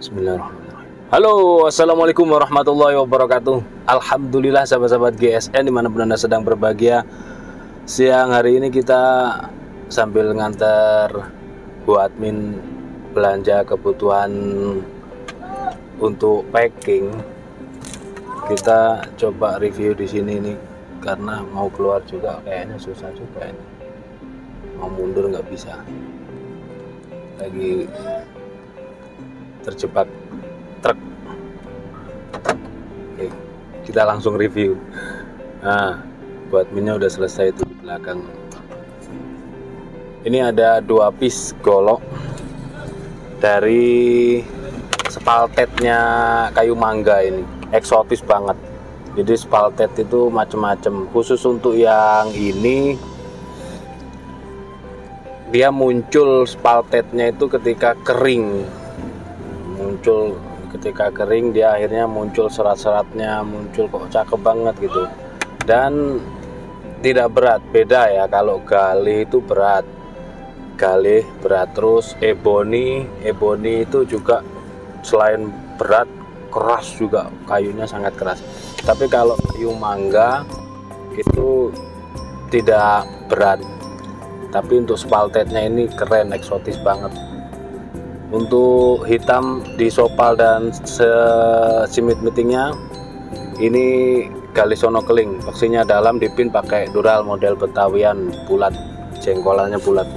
Bismillahirrahmanirrahim. Halo, assalamualaikum warahmatullahi wabarakatuh. Alhamdulillah sahabat-sahabat GSN dimanapun anda sedang berbahagia. Siang hari ini kita sambil nganter Bu admin belanja kebutuhan untuk packing. Kita coba review di sini nih karena mau keluar juga kayaknya susah juga ini. Mau mundur nggak bisa. Lagi terjebak truk. Oke, kita langsung review. Nah, buat minyak udah selesai itu di belakang. Ini ada 2 piece golok dari spaltetnya kayu mangga ini, eksotis banget. Jadi spaltet itu macem-macem. Khusus untuk yang ini, dia muncul spaltetnya itu ketika kering. Ketika kering dia akhirnya muncul serat-seratnya, muncul kok cakep banget gitu. Dan tidak berat, beda ya. Kalau galih itu berat, galih berat. Terus ebony itu juga selain berat, keras juga, kayunya sangat keras. Tapi kalau kayu mangga itu tidak berat, tapi untuk spaltetnya ini keren, eksotis banget. Untuk hitam di sopal dan simit meetingnya ini gali sono keling, paksinya dalam, dipin pakai dural model Betawian bulat, jengkolannya bulat.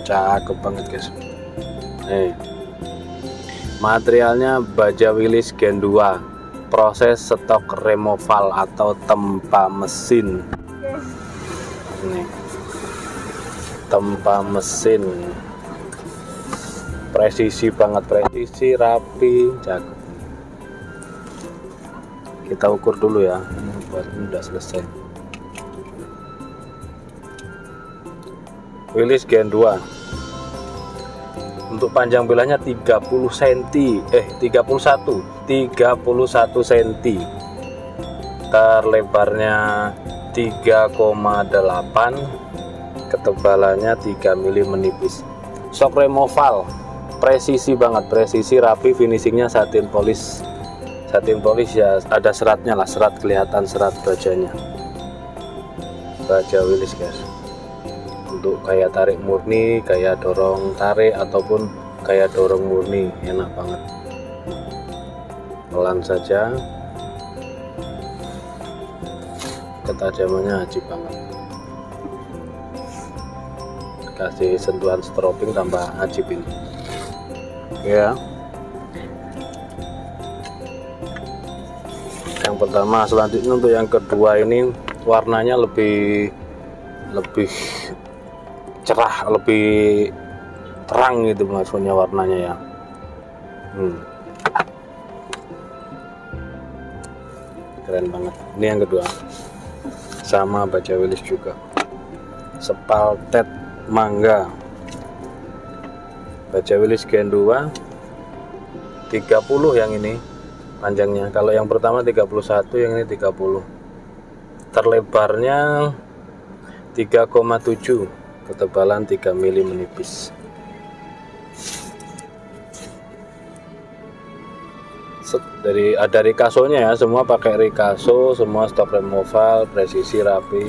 Cakep banget guys. Materialnya baja Willys Gen 2, proses stok removal atau tempa mesin. Nih, tempa mesin, presisi banget, presisi, rapi, cakep. Kita ukur dulu ya. Buat ini udah selesai. Willys Gen 2 untuk panjang belahnya 30 cm 31 cm, terlebarnya 3,8, ketebalannya 3 mm menipis. Shock removal presisi banget, presisi, rapi, finishingnya satin polish. Satin polish ya, ada seratnya lah, serat kelihatan, serat bajanya. Baja Willys guys, untuk kayak tarik murni, kayak dorong tarik, ataupun kayak dorong murni, enak banget. Pelan saja, ketajamannya ajib banget. Kasih sentuhan strobing tambah ajib ini ya. Yang pertama. Selanjutnya untuk yang kedua ini warnanya lebih cerah, lebih terang gitu maksudnya warnanya ya. Keren banget. Ini yang kedua, sama baja Willys juga, Spalted Mangga. Baja Willys Gen 2 30 yang ini panjangnya, kalau yang pertama 31, yang ini 30. Terlebarnya 3,7, ketebalan 3 mm menipis. Dari kasonya ya, semua pakai Rikaso, semua stok removal, presisi, rapi.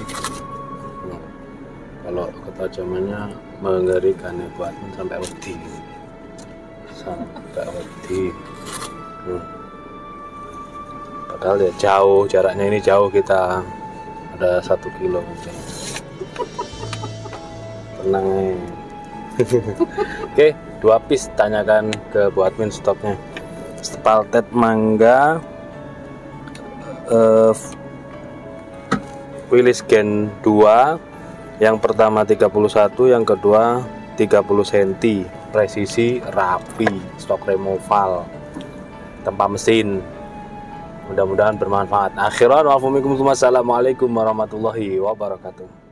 Kalau ketajamannya mengerikan ya, buat sampai wedi, padahal ya jauh, jaraknya ini jauh, kita ada 1 kilo aja. Tenang ya. Oke, 2 piece, tanyakan ke Bu admin stoknya. Spalted Mangga Willys Gen 2, yang pertama 31, yang kedua 30 cm, presisi, rapi, stok removal, tanpa mesin. Mudah-mudahan bermanfaat. Akhiran, wassalamualaikum warahmatullahi wabarakatuh.